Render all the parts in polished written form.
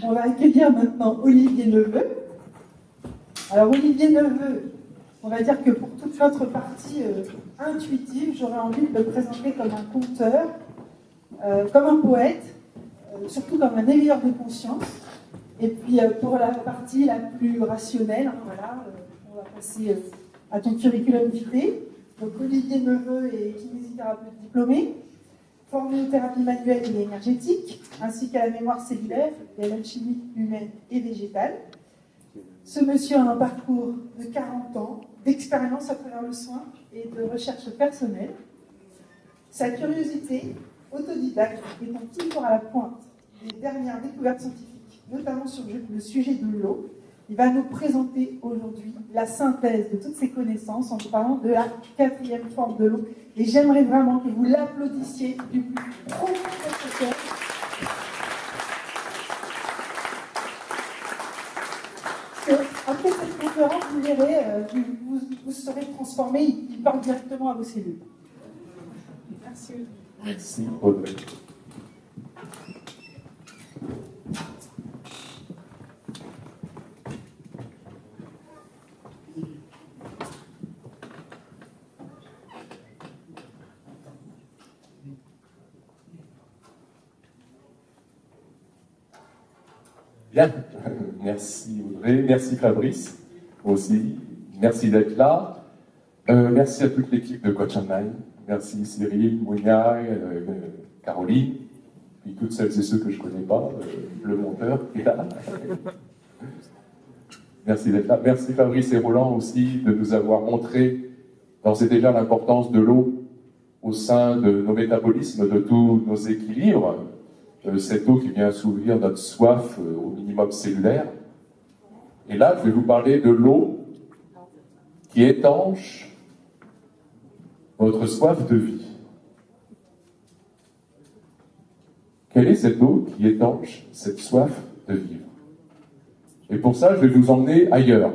On va accueillir maintenant Olivier Neveu. Alors Olivier Neveu, on va dire que pour toute notre partie intuitive, j'aurais envie de le présenter comme un conteur, comme un poète, surtout comme un éveilleur de conscience. Et puis pour la partie la plus rationnelle, hein, voilà, on va passer à ton curriculum vitae. Donc Olivier Neveu est kinésithérapeute diplômé, formé aux thérapies manuelles et énergétiques, ainsi qu'à la mémoire cellulaire et à l'alchimie humaine et végétale. Ce monsieur a un parcours de 40 ans d'expérience à travers le soin et de recherche personnelle. Sa curiosité autodidacte étant toujours à la pointe des dernières découvertes scientifiques, notamment sur le sujet de l'eau, il va nous présenter aujourd'hui la synthèse de toutes ces connaissances en nous parlant de la 4e forme de l'eau. Et j'aimerais vraiment que vous l'applaudissiez du plus profond de votre cœur. Après cette conférence, vous verrez, vous serez transformé, il parle directement à vos cellules. Merci. Merci, Audrey. Bien, merci Audrey, merci Fabrice aussi, merci d'être là, merci à toute l'équipe de Coach Online, merci Cyril, Mounia, Caroline, puis toutes celles et ceux que je ne connais pas, le monteur qui est là. Merci d'être là, merci Fabrice et Roland aussi de nous avoir montré d'ores et déjà l'importance de l'eau au sein de nos métabolismes, de tous nos équilibres. Cette eau qui vient assouvir notre soif au minimum cellulaire. Et là, je vais vous parler de l'eau qui étanche votre soif de vie. Quelle est cette eau qui étanche cette soif de vivre? Et pour ça, je vais vous emmener ailleurs.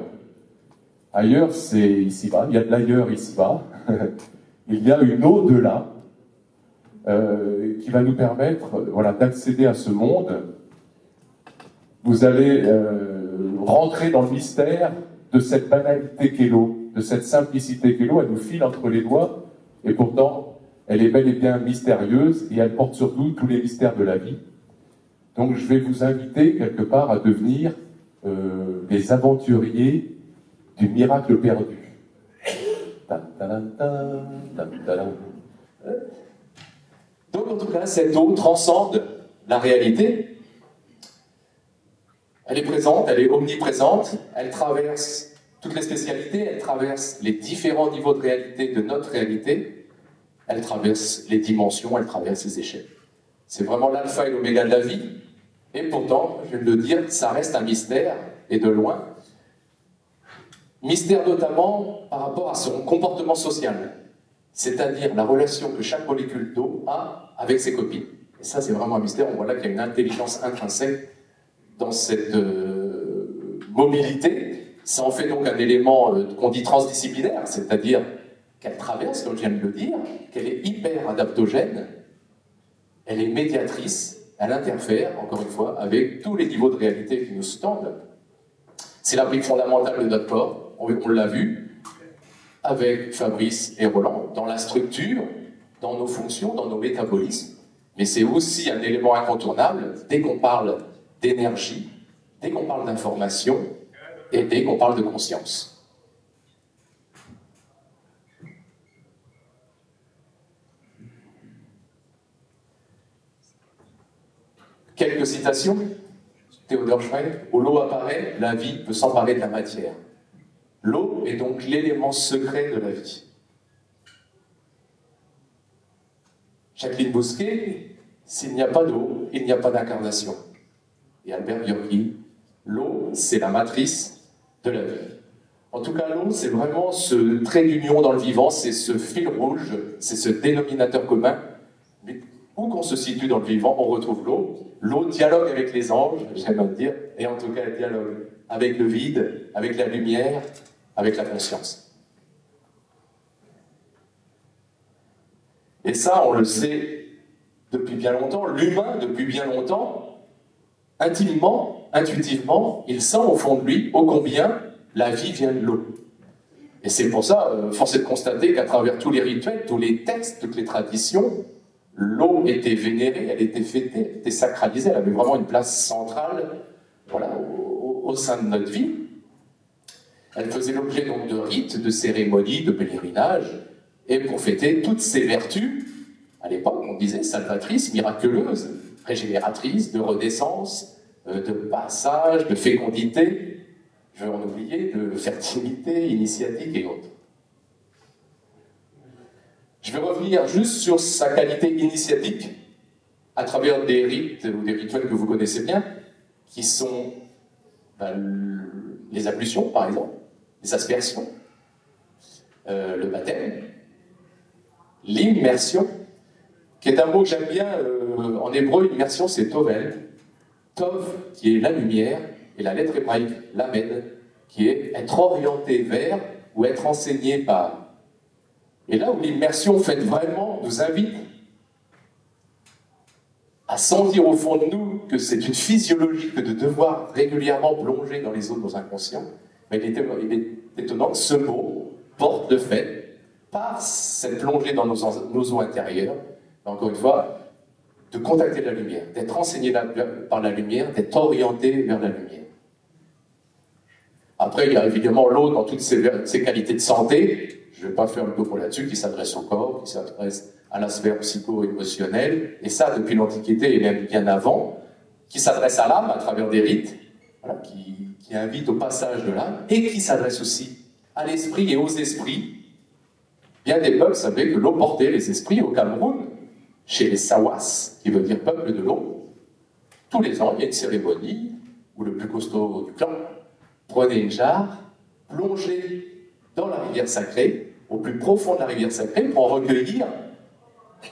Ailleurs, c'est ici-bas. Il y a de l'ailleurs ici-bas. Il y a une au-delà. Qui va nous permettre voilà, d'accéder à ce monde. Vous allez rentrer dans le mystère de cette banalité qu'est l'eau, de cette simplicité qu'est l'eau. Elle nous file entre les doigts, et pourtant, elle est bel et bien mystérieuse, et elle porte surtout tous les mystères de la vie. Donc je vais vous inviter quelque part à devenir les aventuriers du miracle perdu. Donc en tout cas, cette eau transcende la réalité. Elle est présente, elle est omniprésente, elle traverse toutes les spécialités, elle traverse les différents niveaux de réalité de notre réalité, elle traverse les dimensions, elle traverse les échelles. C'est vraiment l'alpha et l'oméga de la vie, et pourtant, je vais le dire, ça reste un mystère, et de loin. Mystère notamment par rapport à son comportement social, c'est-à-dire la relation que chaque molécule d'eau a avec ses copines. Et ça, c'est vraiment un mystère. On voit là qu'il y a une intelligence intrinsèque dans cette mobilité. Ça en fait donc un élément qu'on dit transdisciplinaire, c'est-à-dire qu'elle traverse, comme je viens de le dire, qu'elle est hyper adaptogène, elle est médiatrice, elle interfère, encore une fois, avec tous les niveaux de réalité qui nous tendent. C'est la brique fondamentale de notre corps, on l'a vu, avec Fabrice et Roland, dans la structure, dans nos fonctions, dans nos métabolismes, mais c'est aussi un élément incontournable dès qu'on parle d'énergie, dès qu'on parle d'information, et dès qu'on parle de conscience. Quelques citations. Théodore Schwein, où l'eau apparaît, la vie peut s'emparer de la matière. L'eau est donc l'élément secret de la vie. Jacqueline Bousquet, s'il n'y a pas d'eau, il n'y a pas d'incarnation. Et Albert Björky, l'eau, c'est la matrice de la vie. En tout cas, l'eau, c'est vraiment ce trait d'union dans le vivant, c'est ce fil rouge, c'est ce dénominateur commun. Mais où qu'on se situe dans le vivant, on retrouve l'eau. L'eau dialogue avec les anges, j'aime à dire, et en tout cas, elle dialogue avec le vide, avec la lumière, avec la conscience. Et ça, on le sait depuis bien longtemps. L'humain, depuis bien longtemps, intimement, intuitivement, il sent au fond de lui ô combien la vie vient de l'eau. Et c'est pour ça, force est de constater qu'à travers tous les rituels, tous les textes, toutes les traditions, l'eau était vénérée, elle était fêtée, elle était sacralisée, elle avait vraiment une place centrale, voilà, au sein de notre vie. Elle faisait l'objet donc de rites, de cérémonies, de pèlerinages, et pour fêter toutes ses vertus, à l'époque, on disait salvatrice, miraculeuse, régénératrice, de renaissance, de passage, de fécondité, je vais en oublier, de fertilité, initiatique et autres. Je vais revenir juste sur sa qualité initiatique, à travers des rites ou des rituels que vous connaissez bien, qui sont les ablutions, par exemple, les aspersions, le baptême, l'immersion, qui est un mot que j'aime bien, en hébreu, immersion c'est tovel, tov qui est la lumière, et la lettre hébraïque, lamed, qui est être orienté vers ou être enseigné par. Et là où l'immersion faite vraiment nous invite à sentir au fond de nous que c'est une physiologie que de devoir régulièrement plonger dans les eaux de nos inconscients, mais il est étonnant que ce mot porte le fait, par cette plongée dans nos eaux intérieures, encore une fois, de contacter la lumière, d'être enseigné par la lumière, d'être orienté vers la lumière. Après, il y a évidemment l'eau dans toutes ses qualités de santé. Je ne vais pas faire le topo là-dessus, qui s'adresse au corps, qui s'adresse à la sphère psycho-émotionnelle, et ça depuis l'Antiquité et même bien avant, qui s'adresse à l'âme à travers des rites, voilà, qui invitent au passage de l'âme, et qui s'adresse aussi à l'esprit et aux esprits. Bien des peuples savaient que l'eau portait les esprits. Au Cameroun, chez les Sawas, qui veut dire peuple de l'eau, tous les ans, il y a une cérémonie où le plus costaud du clan prenait une jarre, plongeait dans la rivière sacrée, au plus profond de la rivière sacrée, pour recueillir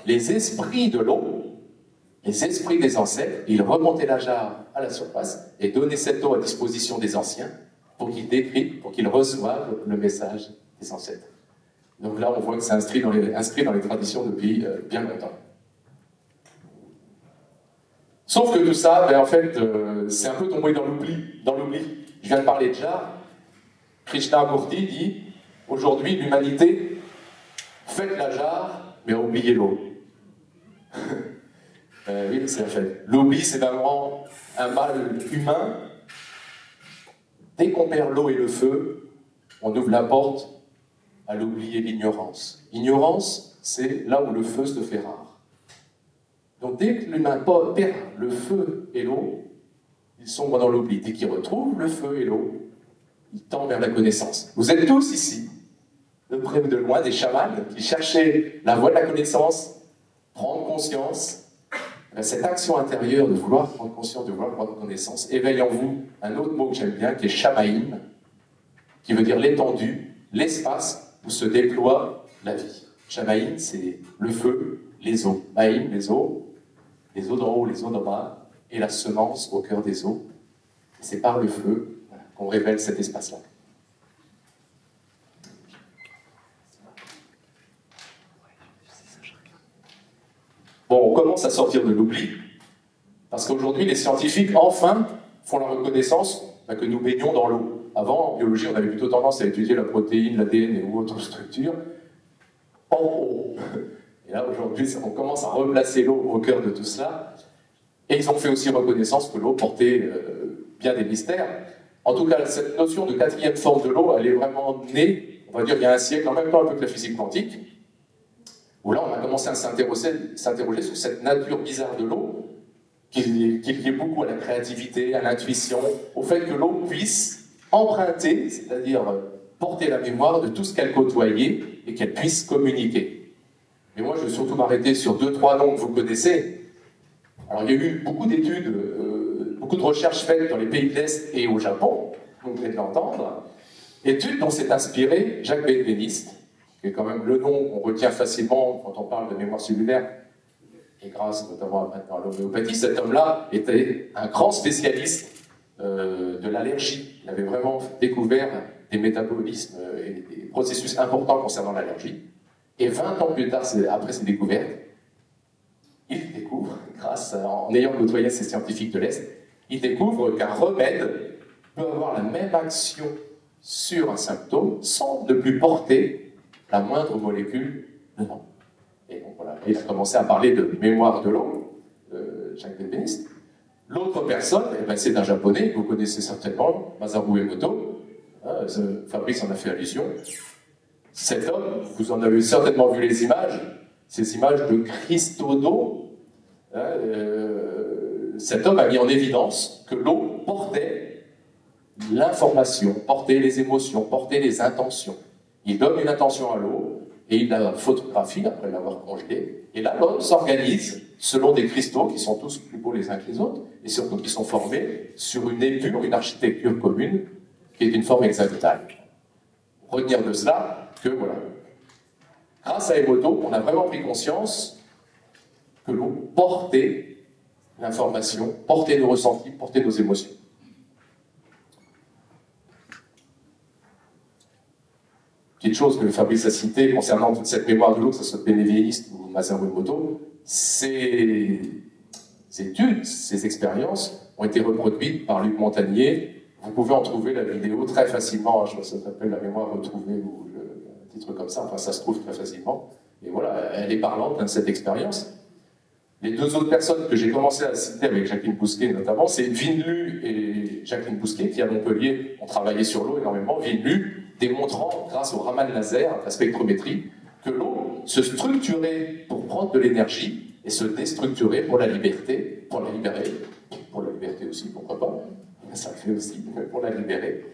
les esprits de l'eau, les esprits des ancêtres. Il remontait la jarre à la surface et donnait cette eau à disposition des anciens pour qu'ils décryptent, pour qu'ils reçoivent le message des ancêtres. Donc là, on voit que c'est inscrit dans les traditions depuis bien longtemps. Sauf que tout ça, en fait, c'est un peu tombé dans l'oubli. Je viens de parler de jarre. Krishnamurti dit, aujourd'hui, l'humanité fête la jarre, mais a oublié l'eau. Oui, c'est la fête. L'oubli, c'est vraiment un mal humain. Dès qu'on perd l'eau et le feu, on ouvre la porte à l'oubli et l'ignorance. L'ignorance, c'est là où le feu se fait rare. Donc dès que l'humain perd le feu et l'eau, il sombre dans l'oubli. Dès qu'il retrouve le feu et l'eau, il tend vers la connaissance. Vous êtes tous ici, de près ou de loin, des chamans qui cherchaient la voie de la connaissance, prendre conscience. Cette action intérieure de vouloir prendre conscience, de vouloir prendre connaissance, éveille en vous un autre mot que j'aime bien, qui est shamaïm, qui veut dire l'étendue, l'espace où se déploie la vie. Shamaïm, c'est le feu, les eaux. Maïm, les eaux d'en haut, les eaux d'en bas, et la semence au cœur des eaux. C'est par le feu qu'on révèle cet espace-là. Bon, on commence à sortir de l'oubli, parce qu'aujourd'hui, les scientifiques, enfin, font la reconnaissance que nous baignons dans l'eau. Avant, en biologie, on avait plutôt tendance à étudier la protéine, l'ADN ou autres structures en haut. Et là, aujourd'hui, on commence à replacer l'eau au cœur de tout cela. Et ils ont fait aussi reconnaissance que l'eau portait bien des mystères. En tout cas, cette notion de quatrième forme de l'eau, elle est vraiment née, on va dire, il y a un siècle, en même temps un peu que la physique quantique, où là, on a commencé à s'interroger sur cette nature bizarre de l'eau, qui est liée beaucoup à la créativité, à l'intuition, au fait que l'eau puisse emprunter, c'est-à-dire porter la mémoire de tout ce qu'elle côtoyait et qu'elle puisse communiquer. Mais moi, je vais surtout m'arrêter sur 2-3 noms que vous connaissez. Alors, il y a eu beaucoup d'études, beaucoup de recherches faites dans les pays de l'Est et au Japon, vous venez de l'entendre, études dont s'est inspiré Jacques Benveniste, qui est quand même le nom qu'on retient facilement quand on parle de mémoire cellulaire, et grâce notamment maintenant à l'homéopathie. Cet homme-là était un grand spécialiste de l'allergie. Il avait vraiment découvert des métabolismes et des processus importants concernant l'allergie. Et 20 ans plus tard, après ses découvertes, il découvre, en ayant côtoyé ces scientifiques de l'Est, il découvre qu'un remède peut avoir la même action sur un symptôme sans ne plus porter la moindre molécule dedans. Et donc voilà, il a commencé à parler de mémoire de l'eau, Jacques Benveniste. L'autre personne, eh ben, c'est un japonais que vous connaissez certainement, Masaru Emoto. Fabrice en a fait allusion. Cet homme, vous en avez certainement vu les images, ces images de cristaux d'eau. Cet homme a mis en évidence que l'eau portait l'information, portait les émotions, portait les intentions. Il donne une intention à l'eau et il la photographie après l'avoir congelée. Et là, l'eau s'organise selon des cristaux qui sont tous plus beaux les uns que les autres et surtout qui sont formés sur une épure, une architecture commune qui est une forme hexagonale. Retenir de cela que, voilà, grâce à Emoto, on a vraiment pris conscience que l'eau portait l'information, portait nos ressentis, portait nos émotions. Petite chose que Fabrice a citée concernant toute cette mémoire de l'eau, que ce soit Benveniste ou Masaru Emoto, ces études, ces expériences ont été reproduites par Luc Montagnier. Vous pouvez en trouver la vidéo très facilement, ça s'appelle La mémoire retrouvée ou un titre comme ça, enfin ça se trouve très facilement. Et voilà, elle est parlante de cette expérience. Les deux autres personnes que j'ai commencé à citer avec Jacqueline Bousquet notamment, c'est Vinlu et Jacqueline Bousquet qui à Montpellier ont travaillé sur l'eau énormément. Vinlu démontrant grâce au Raman laser, la spectrométrie, que l'eau se structurait pour prendre de l'énergie et se déstructurait pour la liberté, pour la libérer, pour la liberté aussi, pourquoi pas, ça le fait aussi, pour la libérer.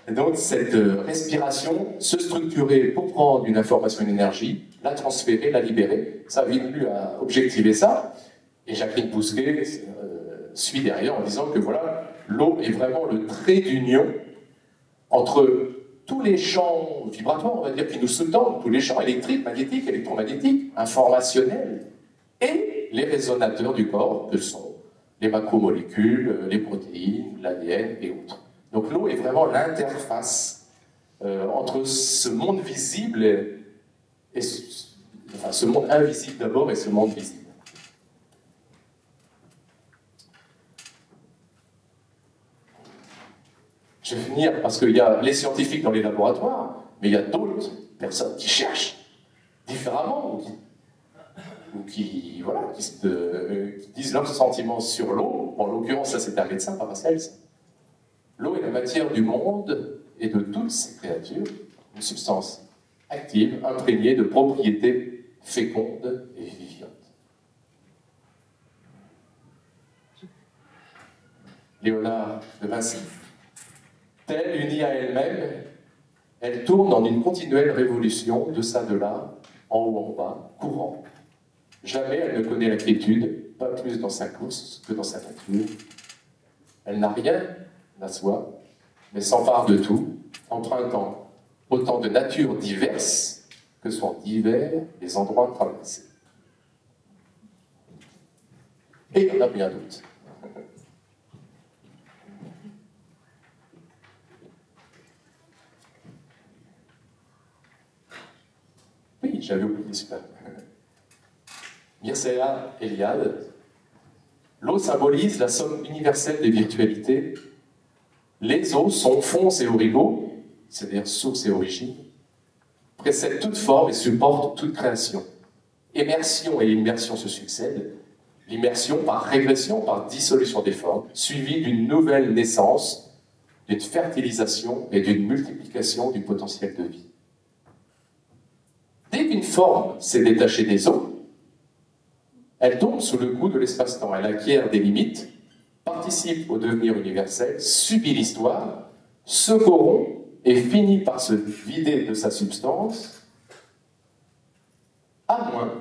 Et donc cette respiration se structurait pour prendre une information, une énergie, la transférer, la libérer. Ça, Vinlu a objectivé ça, et Jacqueline Bousquet suit derrière en disant que voilà, l'eau est vraiment le trait d'union entre tous les champs vibratoires, on va dire, qui nous sous-tendent, tous les champs électriques, magnétiques, électromagnétiques, informationnels, et les résonateurs du corps, que sont les macromolécules, les protéines, l'ADN et autres. Donc l'eau est vraiment l'interface entre ce monde visible et ce monde invisible d'abord et ce monde visible. Je vais finir parce qu'il y a les scientifiques dans les laboratoires, mais il y a d'autres personnes qui cherchent différemment ou qui disent leurs sentiments sur l'eau. En l'occurrence, ça c'est un médecin, Paracels. L'eau est la matière du monde et de toutes ces créatures, une substance active, imprégnée de propriétés fécondes et vivifiantes. Léonard de Vinci. Telle unie à elle-même, elle tourne en une continuelle révolution, de ça, de là, en haut, en bas, courant. Jamais elle ne connaît la quiétude, pas plus dans sa course que dans sa nature. Elle n'a rien à soi, mais s'empare de tout, empruntant autant de natures diverses que sont divers les endroits traversés. Et il y en a bien d'autres. Oui, j'avais oublié celui-là. Mircea Eliade. L'eau symbolise la somme universelle des virtualités. Les eaux sont fonds et origo, c'est-à-dire source et origine, précèdent toute forme et supportent toute création. Immersion et immersion se succèdent. L'immersion par régression, par dissolution des formes, suivie d'une nouvelle naissance, d'une fertilisation et d'une multiplication du potentiel de vie. Dès qu'une forme s'est détachée des eaux, elle tombe sous le coup de l'espace-temps. Elle acquiert des limites, participe au devenir universel, subit l'histoire, se corrompt et finit par se vider de sa substance, à moins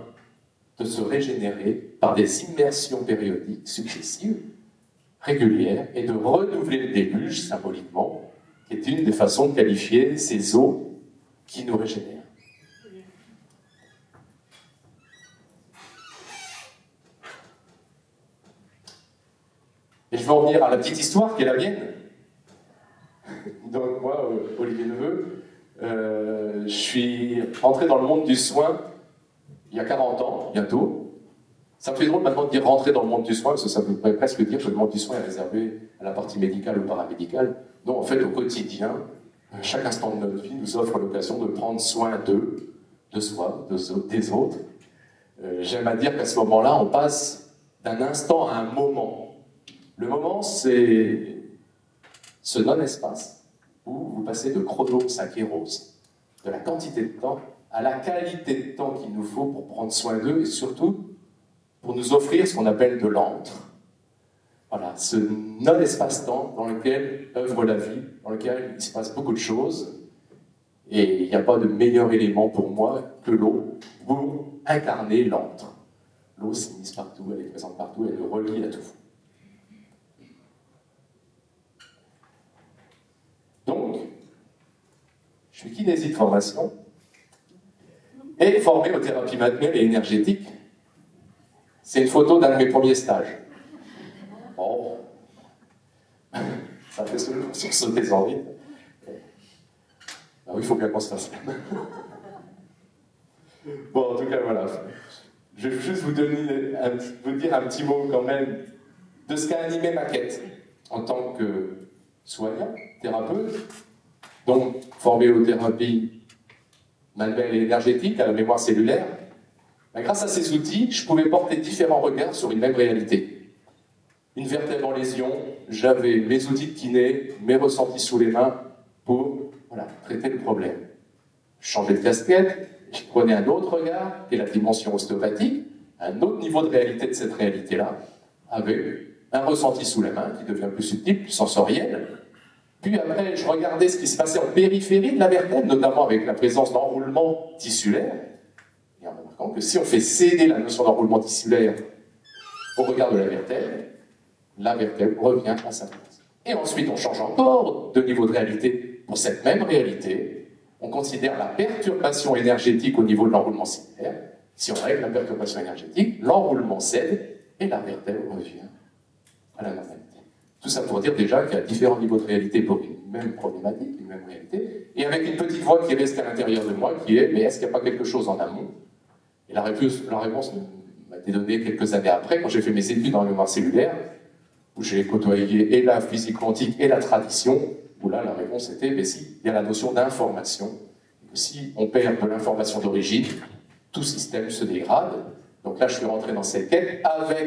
de se régénérer par des immersions périodiques successives, régulières, et de renouveler le déluge, symboliquement, qui est une des façons de qualifier ces eaux qui nous régénèrent. Et je vais en venir à la petite histoire qui est la mienne. Donc moi, Olivier Neveu, je suis entré dans le monde du soin il y a 40 ans, bientôt. Ça me fait drôle maintenant de dire rentrer dans le monde du soin, parce que ça voudrait presque dire que le monde du soin est réservé à la partie médicale ou paramédicale. Non, en fait, au quotidien, chaque instant de notre vie nous offre l'occasion de prendre soin d'eux, de soi, des autres. J'aime à dire qu'à ce moment-là, on passe d'un instant à un moment. Le moment, c'est ce non-espace où vous passez de chronos à kéros, de la quantité de temps à la qualité de temps qu'il nous faut pour prendre soin d'eux et surtout pour nous offrir ce qu'on appelle de l'antre. Voilà, ce non-espace-temps dans lequel œuvre la vie, dans lequel il se passe beaucoup de choses. Et il n'y a pas de meilleur élément pour moi que l'eau pour incarner l'antre. L'eau s'immisce partout, elle est présente partout, elle nous relie à tout. Donc, je suis kinésie de formation et formé aux thérapies manuelles et énergétiques. C'est une photo d'un de mes premiers stages. Bon, ça fait sauter les envies. Ah oui, il faut bien qu'on se fasse. Bon, en tout cas, voilà. Je vais juste vous dire un petit mot quand même de ce qu'a animé ma quête en tant que soignant, thérapeute, donc formé aux thérapies manuelles et énergétiques, à la mémoire cellulaire. Mais grâce à ces outils, je pouvais porter différents regards sur une même réalité. Une vertèbre en lésion, j'avais mes outils de kiné, mes ressentis sous les mains pour traiter le problème. Je changeais de casquette, je prenais un autre regard, qui est la dimension ostéopathique, un autre niveau de réalité de cette réalité-là, avec un ressenti sous la main qui devient plus subtil, plus sensoriel. Puis après, je regardais ce qui se passait en périphérie de la vertèbre, notamment avec la présence d'enroulement tissulaire, et en remarquant que si on fait céder la notion d'enroulement tissulaire au regard de la vertèbre revient à sa place. Et ensuite, on change encore de niveau de réalité. Pour cette même réalité, on considère la perturbation énergétique au niveau de l'enroulement cellulaire. Si on règle la perturbation énergétique, l'enroulement cède et la vertèbre revient à la normalité. Tout ça pour dire déjà qu'il y a différents niveaux de réalité pour une même problématique, une même réalité, et avec une petite voix qui reste à l'intérieur de moi, qui est « mais est-ce qu'il n'y a pas quelque chose en amont ?» Et la réponse m'a été donnée quelques années après, quand j'ai fait mes études en mémoire cellulaire, où j'ai côtoyé et la physique quantique et la tradition, où là, la réponse était, mais si, il y a la notion d'information. Si on perd de l'information d'origine, tout système se dégrade. Donc là, je suis rentré dans cette quête avec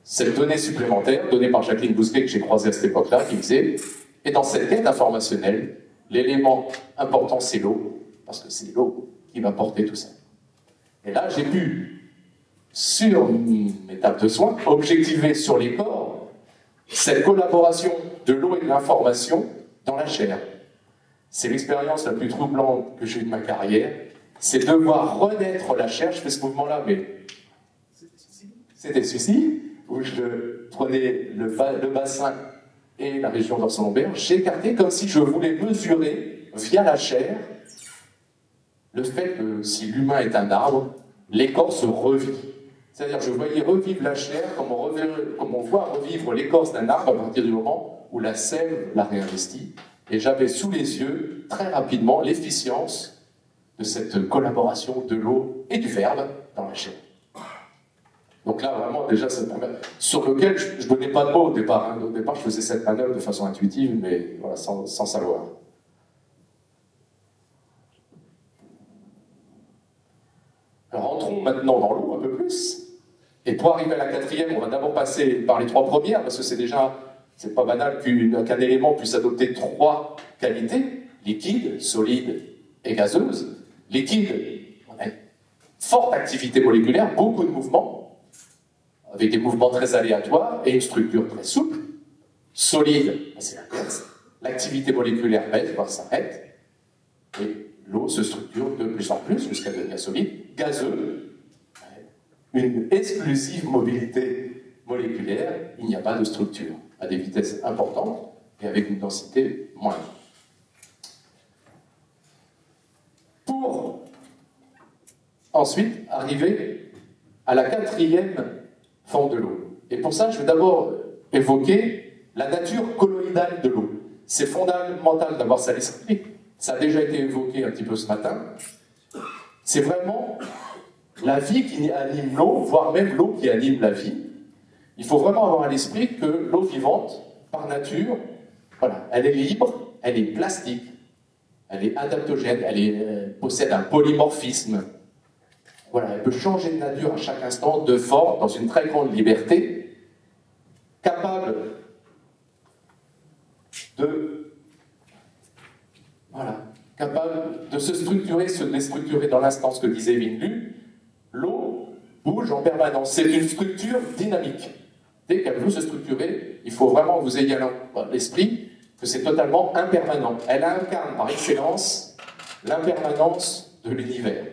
cette donnée supplémentaire, donnée par Jacqueline Bousquet, que j'ai croisée à cette époque-là, qui disait, et dans cette quête informationnelle, l'élément important, c'est l'eau, parce que c'est l'eau qui va porter tout ça. Et là, j'ai pu, sur mes tables de soins, objectiver sur les corps cette collaboration de l'eau et de l'information dans la chair. C'est l'expérience la plus troublante que j'ai eue de ma carrière, c'est de voir renaître la chair. Je fais ce mouvement-là, mais c'était celui-ci, où je prenais le bassin et la région dorsale-lombaire, j'écartais comme si je voulais mesurer, via la chair, le fait que si l'humain est un arbre, l'écorce revit. C'est-à-dire, je voyais revivre la chair comme on voit revivre l'écorce d'un arbre à partir du moment où la sève la réinvestit. Et j'avais sous les yeux, très rapidement, l'efficience de cette collaboration de l'eau et du verbe dans la chair. Donc là, vraiment, déjà, c'est sur lequel je ne donnais pas de mots au départ. Hein. Au départ, je faisais cette manœuvre de façon intuitive, mais voilà, sans savoir. Alors, entrons maintenant dans l'eau un peu plus. Et pour arriver à la quatrième, on va d'abord passer par les trois premières, parce que c'est pas banal qu'un élément puisse adopter trois qualités, liquide, solide et gazeuse. Liquide, on a une forte activité moléculaire, beaucoup de mouvements, avec des mouvements très aléatoires et une structure très souple. Solide, c'est l'inverse. L'activité moléculaire baisse, voire s'arrête, et l'eau se structure de plus en plus jusqu'à devenir solide. Gazeux, une exclusive mobilité moléculaire, il n'y a pas de structure, à des vitesses importantes et avec une densité moindre. Pour ensuite arriver à la quatrième forme de l'eau. Et pour ça, je vais d'abord évoquer la nature colloïdale de l'eau. C'est fondamental d'avoir ça à l'esprit. Ça a déjà été évoqué un petit peu ce matin. C'est vraiment la vie qui anime l'eau, voire même l'eau qui anime la vie. Il faut vraiment avoir à l'esprit que l'eau vivante, par nature, voilà, elle est libre, elle est plastique, elle est adaptogène, possède un polymorphisme. Voilà, elle peut changer de nature à chaque instant, de forme, dans une très grande liberté, capable de se structurer, se déstructurer dans l'instant, ce que disait Wim. L'eau bouge en permanence. C'est une structure dynamique. Dès qu'elle veut se structurer, il faut vraiment que vous ayez à l'esprit que c'est totalement impermanent. Elle incarne par excellence l'impermanence de l'univers.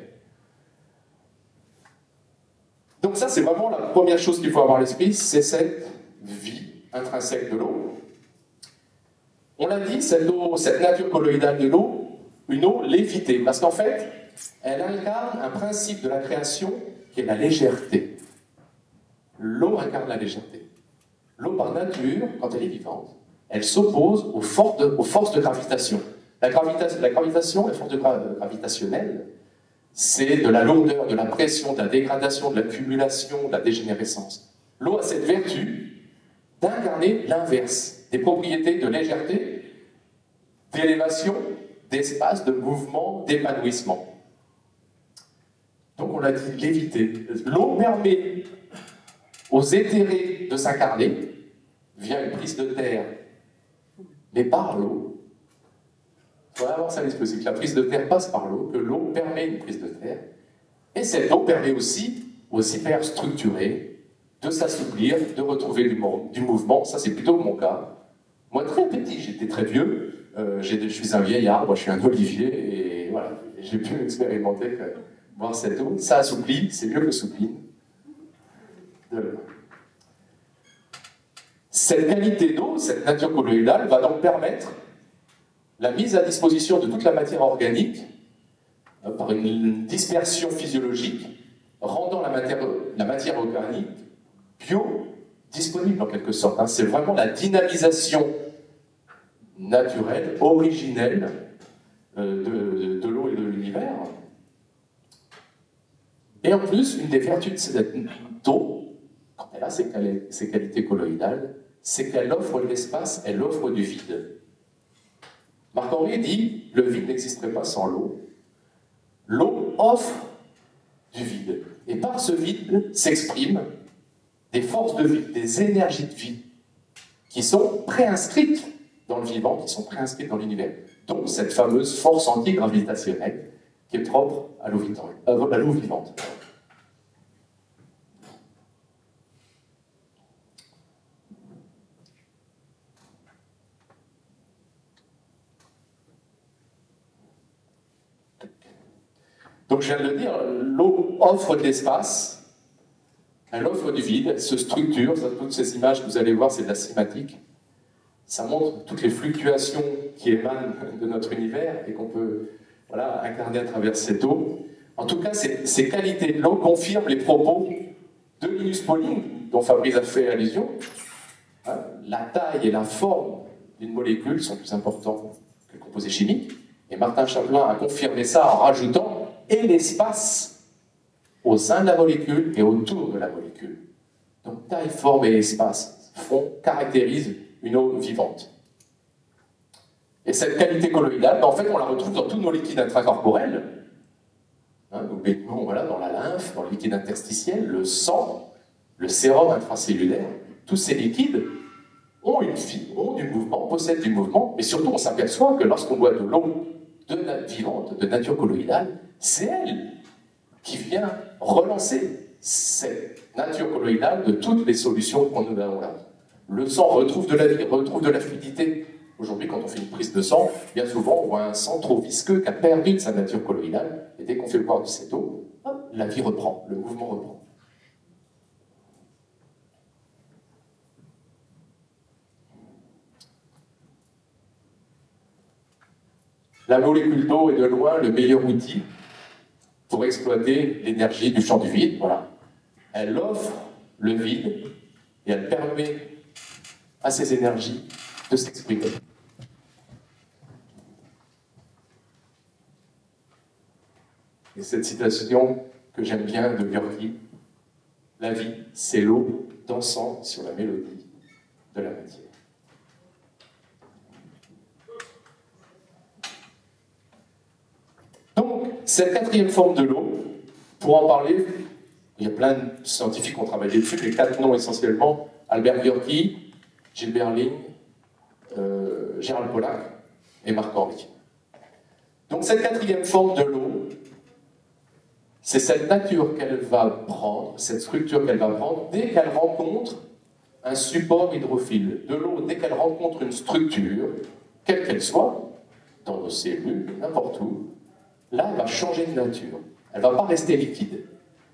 Donc ça, c'est vraiment la première chose qu'il faut avoir à l'esprit, c'est cette vie intrinsèque de l'eau. On l'a dit, cette nature colloïdale de l'eau, une eau lévitée, parce qu'en fait, elle incarne un principe de la création qui est la légèreté. L'eau incarne la légèreté. L'eau, par nature, quand elle est vivante, elle s'oppose aux forces de gravitation. La gravitation, les forces gravitationnelles, c'est de la lourdeur, de la pression, de la dégradation, de l'accumulation, de la dégénérescence. L'eau a cette vertu d'incarner l'inverse, des propriétés de légèreté, d'élévation, d'espace, de mouvement, d'épanouissement. Donc on l'a dit, léviter. L'eau permet aux éthérés de s'incarner via une prise de terre, mais par l'eau. Il faut avoir ça à l'esprit, c'est que la prise de terre passe par l'eau, que l'eau permet une prise de terre, et cette eau permet aussi aux hyperstructurés de s'assouplir, de retrouver du mouvement. Ça, c'est plutôt mon cas. Moi, très petit, j'étais très vieux, je suis un vieillard, moi je suis un olivier, et voilà, j'ai pu expérimenter voir cette eau. Ça assouplit, c'est mieux que soupline. Cette qualité d'eau, cette nature colloïdale, va donc permettre la mise à disposition de toute la matière organique par une dispersion physiologique, rendant la matière organique bio-disponible en quelque sorte. Hein. C'est vraiment la dynamisation naturelle, originelle de l'eau et de l'univers. Et en plus, une des vertus de cette eau, quand elle a ses qualités colloïdales, c'est qu'elle offre de l'espace, elle offre du vide. Marc-Henri dit « le vide n'existerait pas sans l'eau ». L'eau offre du vide. Et par ce vide s'expriment des forces de vie, des énergies de vie, qui sont préinscrites dans le vivant, qui sont préinscrites dans l'univers. Donc cette fameuse force antigravitationnelle qui est propre à l'eau vivante. Donc je viens de le dire, l'eau offre de l'espace, elle offre du vide, elle se structure, toutes ces images que vous allez voir, c'est de la cinématique. Ça montre toutes les fluctuations qui émanent de notre univers et qu'on peut incarner à travers cette eau. En tout cas, ces qualités de l'eau confirment les propos de Linus Pauling, dont Fabrice a fait allusion. Hein, la taille et la forme d'une molécule sont plus importants que le composé chimique. Et Martin Chaplin a confirmé ça en rajoutant et l'espace au sein de la molécule et autour de la molécule. Donc taille, forme et espace caractérisent une eau vivante. Et cette qualité colloïdale, en fait, on la retrouve dans tous nos liquides intracorporels. Hein, dans la lymphe, dans le liquide interstitiel, le sang, le sérum intracellulaire. Tous ces liquides ont une vie, ont du mouvement, possèdent du mouvement, mais surtout on s'aperçoit que lorsqu'on boit de l'eau vivante, de nature colloïdale, c'est elle qui vient relancer cette nature colloïdale de toutes les solutions qu'on nous avons là. Le sang retrouve de la vie, retrouve de la fluidité. Aujourd'hui, quand on fait une prise de sang, bien souvent, on voit un sang trop visqueux qui a perdu de sa nature colloïdale, et dès qu'on fait boire de cette eau, la vie reprend, le mouvement reprend. La molécule d'eau est de loin le meilleur outil pour exploiter l'énergie du champ du vide. Voilà. Elle offre le vide et elle permet à ces énergies de s'exprimer. Et cette citation que j'aime bien de Björky. La vie, c'est l'eau dansant sur la mélodie de la matière. Donc, cette quatrième forme de l'eau, pour en parler, il y a plein de scientifiques qui ont travaillé dessus, les 4 noms essentiellement, Albert Björky, Gilbert Ling, Gérald Pollack et Marc Henry. Donc cette quatrième forme de l'eau, c'est cette nature qu'elle va prendre, cette structure qu'elle va prendre, dès qu'elle rencontre un support hydrophile. De l'eau, dès qu'elle rencontre une structure, quelle qu'elle soit, dans nos cellules, n'importe où, là, elle va changer de nature. Elle ne va pas rester liquide.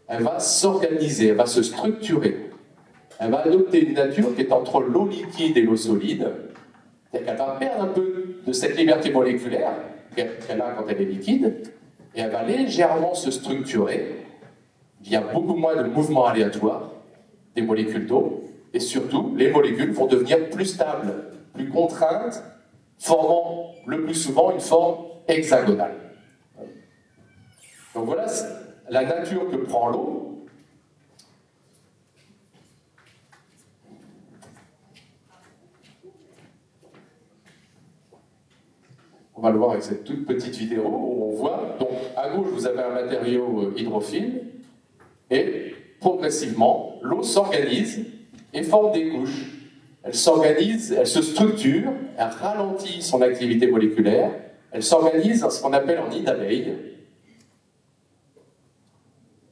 Elle va s'organiser, elle va se structurer. Elle va adopter une nature qui est entre l'eau liquide et l'eau solide. C'est-à-dire qu'elle va perdre un peu de cette liberté moléculaire qu'elle a quand elle est liquide, et elle va légèrement se structurer. Il y a beaucoup moins de mouvements aléatoires des molécules d'eau, et surtout, les molécules vont devenir plus stables, plus contraintes, formant le plus souvent une forme hexagonale. Donc voilà la nature que prend l'eau. On va le voir avec cette toute petite vidéo où on voit, donc à gauche vous avez un matériau hydrophile et progressivement l'eau s'organise et forme des couches. Elle s'organise, elle se structure, elle ralentit son activité moléculaire, elle s'organise dans ce qu'on appelle en nid d'abeille,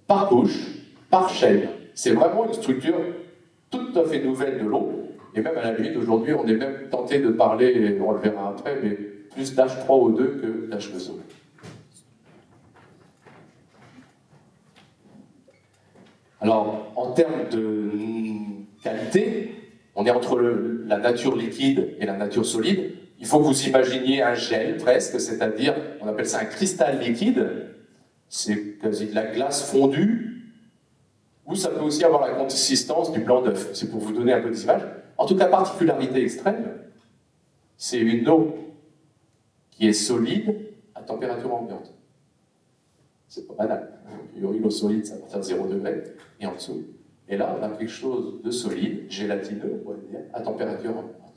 par couche, par chaîne. C'est vraiment une structure tout à fait nouvelle de l'eau, et même à la limite aujourd'hui on est même tenté de parler, on le verra après, mais plus d'H3O2 que d'H2O. Alors, en termes de qualité, on est entre la nature liquide et la nature solide. Il faut que vous imaginiez un gel presque, c'est-à-dire, on appelle ça un cristal liquide, c'est quasi de la glace fondue, ou ça peut aussi avoir la consistance du blanc d'œuf. C'est pour vous donner un peu d'image. En tout cas, particularité extrême, c'est une eau qui est solide à température ambiante. C'est pas banal. Une eau solide, ça va faire 0 degré, et en dessous. Et là, on a quelque chose de solide, gélatineux, on pourrait dire, à température ambiante.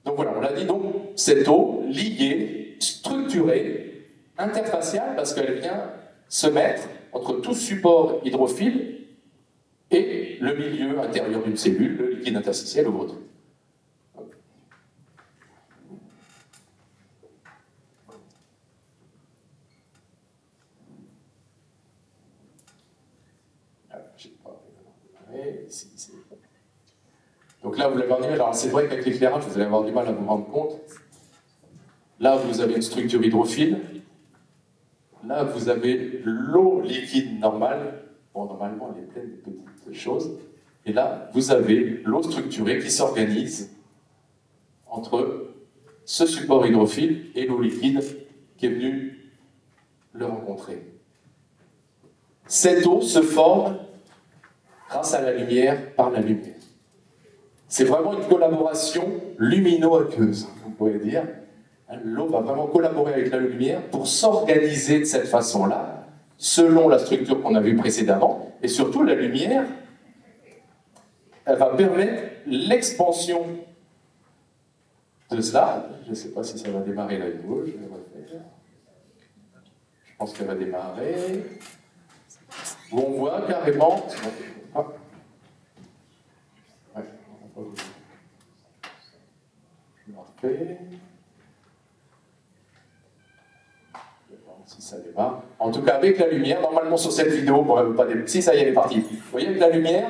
Donc voilà, on l'a dit, donc, cette eau liée, structurée, interfaciale, parce qu'elle vient se mettre entre tout support hydrophile et le milieu intérieur d'une cellule, le liquide interstitiel ou autre. Donc là, vous l'avez en image. Alors c'est vrai qu'avec l'éclairage, vous allez avoir du mal à vous rendre compte. Là, vous avez une structure hydrophile. Là, vous avez l'eau liquide normale. Bon, normalement, elle est pleine de petites choses. Et là, vous avez l'eau structurée qui s'organise entre ce support hydrophile et l'eau liquide qui est venue le rencontrer. Cette eau se forme grâce à la lumière, par la lumière. C'est vraiment une collaboration lumino-aqueuse, vous pourrez dire. L'eau va vraiment collaborer avec la lumière pour s'organiser de cette façon-là, selon la structure qu'on a vue précédemment, et surtout la lumière, elle va permettre l'expansion de cela. Je ne sais pas si ça va démarrer là à nouveau, je vais le refaire. Je pense qu'elle va démarrer. Où on voit carrément... Ah. Ouais, je m'en refais. Je vais voir si ça démarre. En tout cas, avec la lumière, normalement sur cette vidéo, on ne pas démarrer. Si, ça y est, elle est partie. Vous voyez, avec la lumière,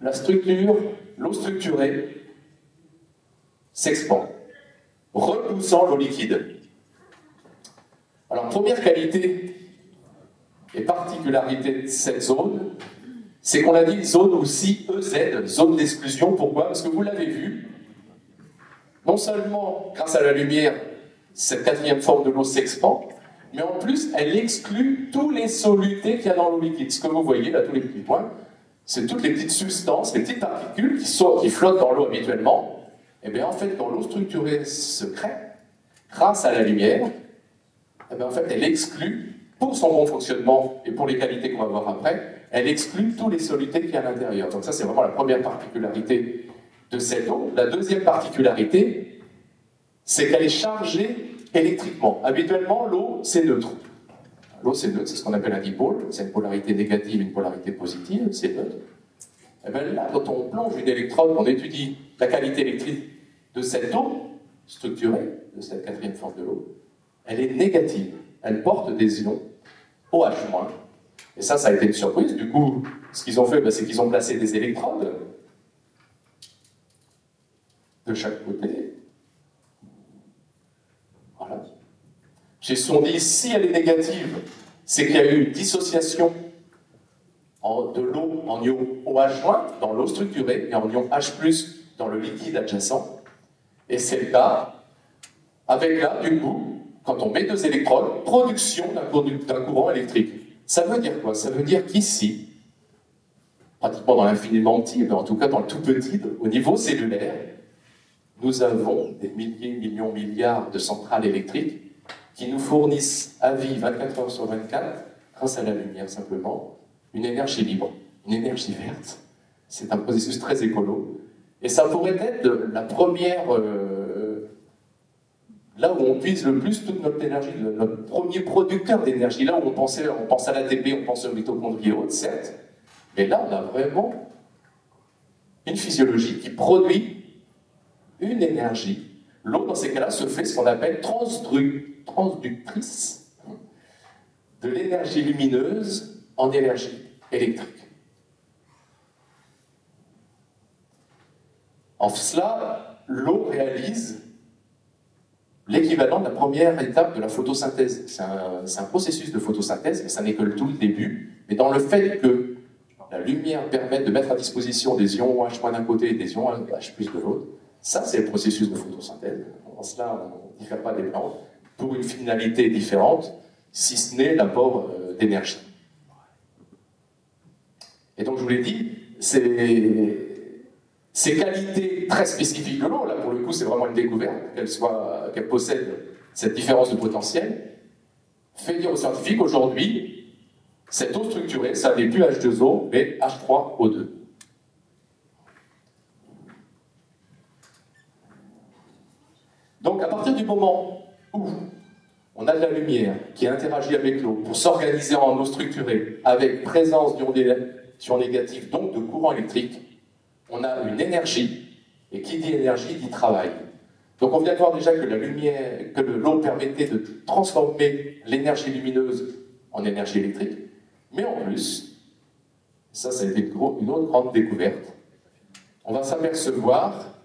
la structure, l'eau structurée, s'expand, repoussant l'eau liquide. Alors, première qualité et particularité de cette zone, c'est qu'on a dit zone aussi EZ, zone d'exclusion. Pourquoi? Parce que vous l'avez vu, non seulement grâce à la lumière, cette quatrième forme de l'eau s'expand, mais en plus, elle exclut tous les solutés qu'il y a dans l'eau liquide. Ce que vous voyez là, tous les petits points, c'est toutes les petites substances, les petites particules qui flottent dans l'eau habituellement. Et bien en fait, quand l'eau structurée se crée, grâce à la lumière, eh bien, en fait, elle exclut, pour son bon fonctionnement et pour les qualités qu'on va voir après, elle exclut tous les solutés qu'il y a à l'intérieur. Donc ça, c'est vraiment la première particularité de cette eau. La deuxième particularité, c'est qu'elle est chargée électriquement. Habituellement, l'eau, c'est neutre. L'eau, c'est neutre, c'est ce qu'on appelle un dipôle. C'est une polarité négative, une polarité positive, c'est neutre. Et bien là, quand on plonge une électrode, on étudie la qualité électrique de cette eau structurée, de cette quatrième forme de l'eau, elle est négative. Elle porte des ions OH-. Et ça a été une surprise. Du coup, ce qu'ils ont fait, c'est qu'ils ont placé des électrodes de chaque côté. Voilà. Ils se sont dit, si elle est négative, c'est qu'il y a eu une dissociation de l'eau en ion OH- dans l'eau structurée et en ion H+, dans le liquide adjacent. Et c'est le cas avec là, du coup, quand on met deux électrodes, production d'un courant électrique. Ça veut dire quoi? Ça veut dire qu'ici, pratiquement dans l'infiniment petit, mais en tout cas dans le tout petit, au niveau cellulaire, nous avons des milliers, millions, milliards de centrales électriques qui nous fournissent à vie 24 heures sur 24, grâce à la lumière simplement, une énergie libre, une énergie verte. C'est un processus très écolo. Et ça pourrait être la première... là où on puise le plus toute notre énergie, notre premier producteur d'énergie, là où on pense à l'ATP, on pense aux mitochondries et autres, certes, mais là on a vraiment une physiologie qui produit une énergie. L'eau, dans ces cas-là, se fait ce qu'on appelle transductrice de l'énergie lumineuse en énergie électrique. En cela, l'eau réalise l'équivalent de la première étape de la photosynthèse. C'est un processus de photosynthèse, mais ça n'est que le tout le début. Mais dans le fait que la lumière permet de mettre à disposition des ions OH- d'un côté et des ions H+ de l'autre, ça c'est le processus de photosynthèse. En cela, on ne diffère pas des plantes, pour une finalité différente, si ce n'est l'apport d'énergie. Et donc je vous l'ai dit, ces qualités très spécifiques de l'eau, là pour le coup c'est vraiment une découverte, qu'elle possède cette différence de potentiel, fait dire aux scientifiques aujourd'hui, cette eau structurée, ça n'est plus H2O, mais H3O2. Donc à partir du moment où on a de la lumière qui interagit avec l'eau pour s'organiser en eau structurée, avec présence d'ions négatifs, donc de courant électrique, on a une énergie, et qui dit énergie dit travail. Donc on vient de voir déjà que la lumière, que l'eau permettait de transformer l'énergie lumineuse en énergie électrique, mais en plus, ça a été une autre grande découverte, on va s'apercevoir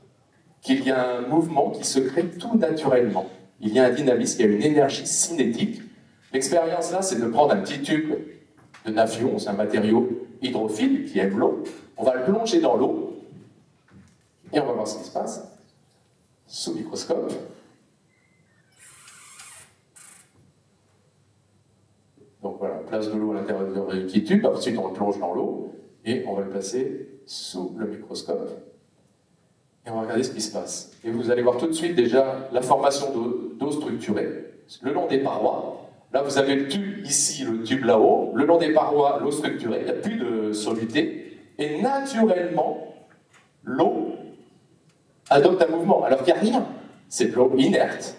qu'il y a un mouvement qui se crée tout naturellement. Il y a un dynamisme, il y a une énergie cinétique. L'expérience là, c'est de prendre un petit tube de naphthion, c'est un matériau hydrophile qui aime l'eau, on va le plonger dans l'eau, et on va voir ce qui se passe sous microscope. Donc voilà, on place de l'eau à l'intérieur du petit tube, ensuite on le plonge dans l'eau, et on va le placer sous le microscope. Et on va regarder ce qui se passe. Et vous allez voir tout de suite déjà la formation d'eau structurée, le long des parois. Là, vous avez le tube ici, le tube là-haut. Le long des parois, l'eau structurée, il n'y a plus de soluté. Et naturellement, l'eau adopte un mouvement, alors qu'il n'y a rien. C'est de l'eau inerte.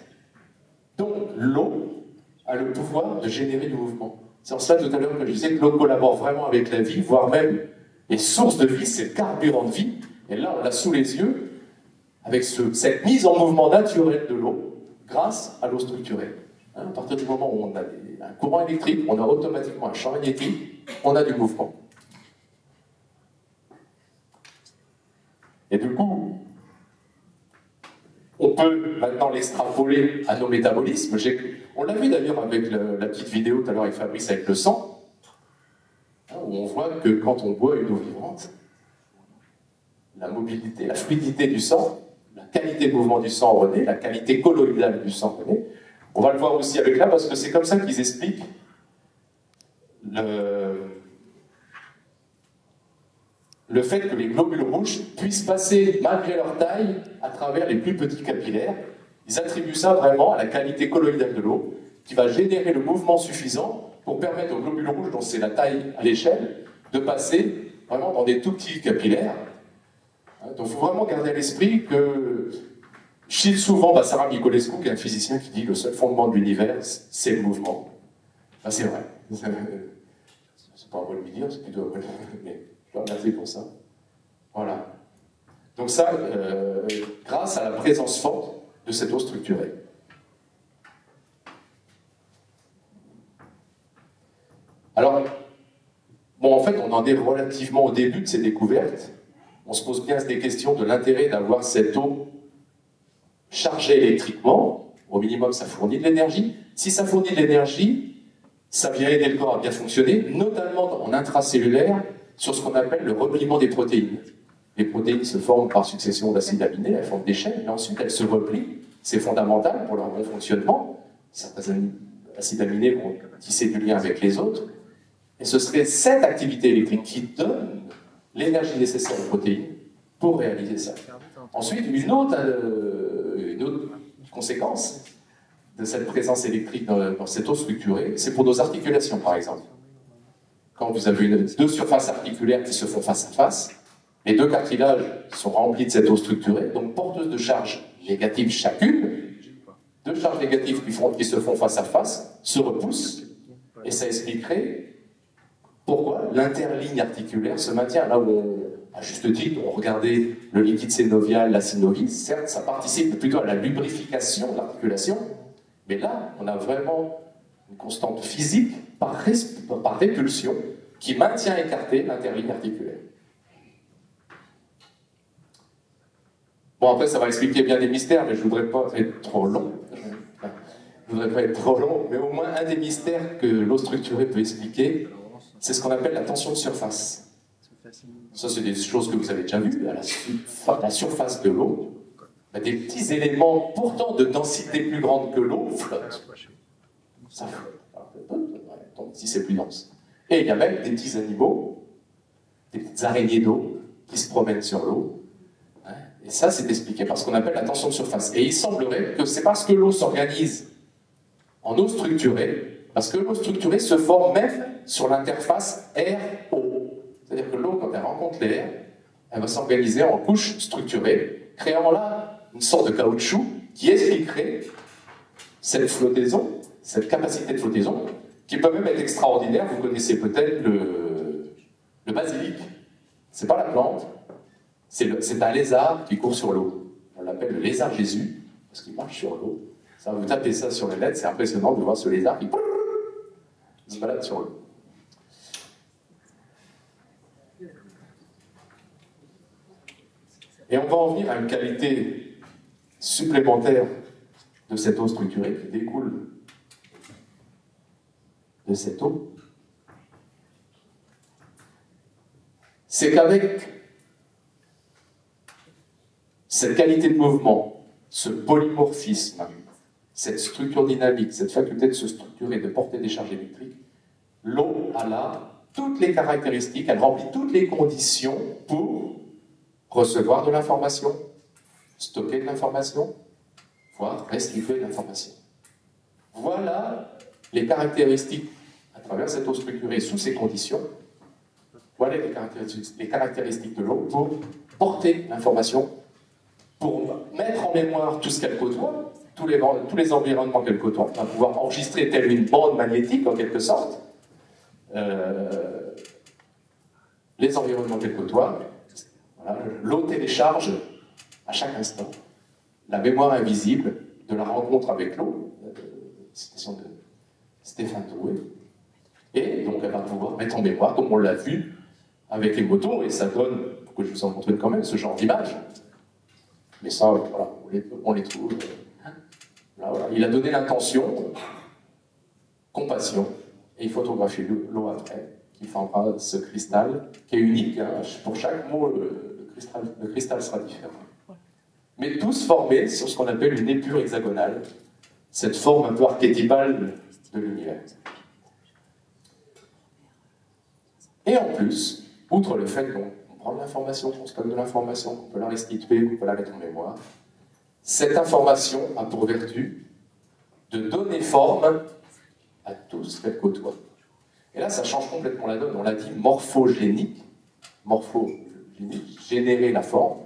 Donc, l'eau a le pouvoir de générer du mouvement. C'est en cela, tout à l'heure, que je disais que l'eau collabore vraiment avec la vie, voire même est source de vie, c'est le carburant de vie. Et là, on l'a sous les yeux, avec cette mise en mouvement naturelle de l'eau, grâce à l'eau structurée. Hein, à partir du moment où on a un courant électrique, on a automatiquement un champ magnétique, on a du mouvement. Et du coup, on peut maintenant l'extrapoler à nos métabolismes. On l'a vu d'ailleurs avec la petite vidéo tout à l'heure avec Fabrice avec le sang, hein, où on voit que quand on boit une eau vivante, la mobilité, la fluidité du sang, la qualité de mouvement du sang renaît, la qualité colloïdale du sang renaît. On va le voir aussi avec là, parce que c'est comme ça qu'ils expliquent le fait que les globules rouges puissent passer, malgré leur taille, à travers les plus petits capillaires. Ils attribuent ça vraiment à la qualité colloïdale de l'eau. qui va générer le mouvement suffisant pour permettre aux globules rouges, dont c'est la taille à l'échelle, de passer vraiment dans des tout petits capillaires. Donc il faut vraiment garder à l'esprit que, je cite souvent Sarah Nicolescu, qui est un physicien qui dit que le seul fondement de l'univers, c'est le mouvement. Ben, c'est vrai. C'est pas à moi de lui dire, c'est plutôt à moi de... Mais je dois remercier pour ça. Voilà. Donc ça, grâce à la présence forte de cette eau structurée. Alors, bon, en fait, on en est relativement au début de ces découvertes. On se pose bien des questions de l'intérêt d'avoir cette eau chargée électriquement. Au minimum, ça fournit de l'énergie. Si ça fournit de l'énergie, ça vient aider le corps à bien fonctionner, notamment en intracellulaire, sur ce qu'on appelle le repliement des protéines. Les protéines se forment par succession d'acides aminés, elles forment des chaînes, mais ensuite elles se replient. C'est fondamental pour leur bon fonctionnement. Certains acides aminés vont tisser du lien avec les autres. Et ce serait cette activité électrique qui donne l'énergie nécessaire aux protéines pour réaliser ça. Ensuite, une autre conséquence de cette présence électrique dans cette eau structurée, c'est pour nos articulations, par exemple. Quand vous avez deux surfaces articulaires qui se font face à face, les deux cartilages sont remplis de cette eau structurée, donc porteuses de charges négatives chacune, deux charges négatives qui se font face à face se repoussent, et ça expliquerait pourquoi l'interligne articulaire se maintient là où à juste titre, on regardait le liquide synovial, la synovie, certes, ça participe plutôt à la lubrification de l'articulation, mais là, on a vraiment une constante physique par répulsion qui maintient écartée l'interligne articulaire. Bon, après, ça va expliquer bien des mystères, mais je ne voudrais pas être trop long. Mais au moins un des mystères que l'eau structurée peut expliquer, c'est ce qu'on appelle la tension de surface. Ça, c'est des choses que vous avez déjà vues. À la surface de l'eau, des petits éléments pourtant de densité plus grande que l'eau flottent. Ça flotte. Donc, si c'est plus dense. Et il y a même des petits animaux, des petites araignées d'eau qui se promènent sur l'eau. Et ça, c'est expliqué par ce qu'on appelle la tension de surface. Et il semblerait que c'est parce que l'eau s'organise en eau structurée, parce que l'eau structurée se forme même sur l'interface air-eau. C'est-à-dire que l'eau, quand elle rencontre l'air, elle va s'organiser en couches structurées, créant là une sorte de caoutchouc qui expliquerait cette flottaison, cette capacité de flottaison, qui peut même être extraordinaire. Vous connaissez peut-être le basilic. C'est pas la plante, c'est un lézard qui court sur l'eau. On l'appelle le lézard Jésus, parce qu'il marche sur l'eau. Ça, vous tapez ça sur les lettres, c'est impressionnant de voir ce lézard qui se balade sur l'eau. Et on va en venir à une qualité supplémentaire de cette eau structurée qui découle de cette eau. C'est qu'avec cette qualité de mouvement, ce polymorphisme, cette structure dynamique, cette faculté de se structurer, de porter des charges électriques, l'eau a là toutes les caractéristiques, elle remplit toutes les conditions pour recevoir de l'information, stocker de l'information, voire restituer de l'information. Voilà les caractéristiques à travers cette eau structurée sous ces conditions. Voilà les caractéristiques de l'eau pour porter l'information, pour mettre en mémoire tout ce qu'elle côtoie, tous les environnements qu'elle côtoie, on va pouvoir enregistrer telle une bande magnétique en quelque sorte, les environnements qu'elle côtoie. Voilà, l'eau télécharge à chaque instant la mémoire invisible de la rencontre avec l'eau, citation de Stéphane Drouet, et donc elle va pouvoir mettre en mémoire, comme on l'a vu avec les motos, et ça donne, pour que je vous en montre quand même, ce genre d'image. Mais ça, voilà, on les trouve. Là, voilà. Il a donné l'intention, compassion, et il photographie l'eau après, qui formera ce cristal, qui est unique. Hein. Pour chaque mot, le cristal sera différent. Mais tous formés sur ce qu'on appelle une épure hexagonale, cette forme un peu archétypale de l'univers. Et en plus, outre le fait qu'on prend de l'information, qu'on stocke de l'information, qu'on peut la restituer, qu'on peut la mettre en mémoire, cette information a pour vertu de donner forme à tout ce qu'elle côtoie. Et là, ça change complètement la donne. On l'a dit, morphogénique, générer la forme.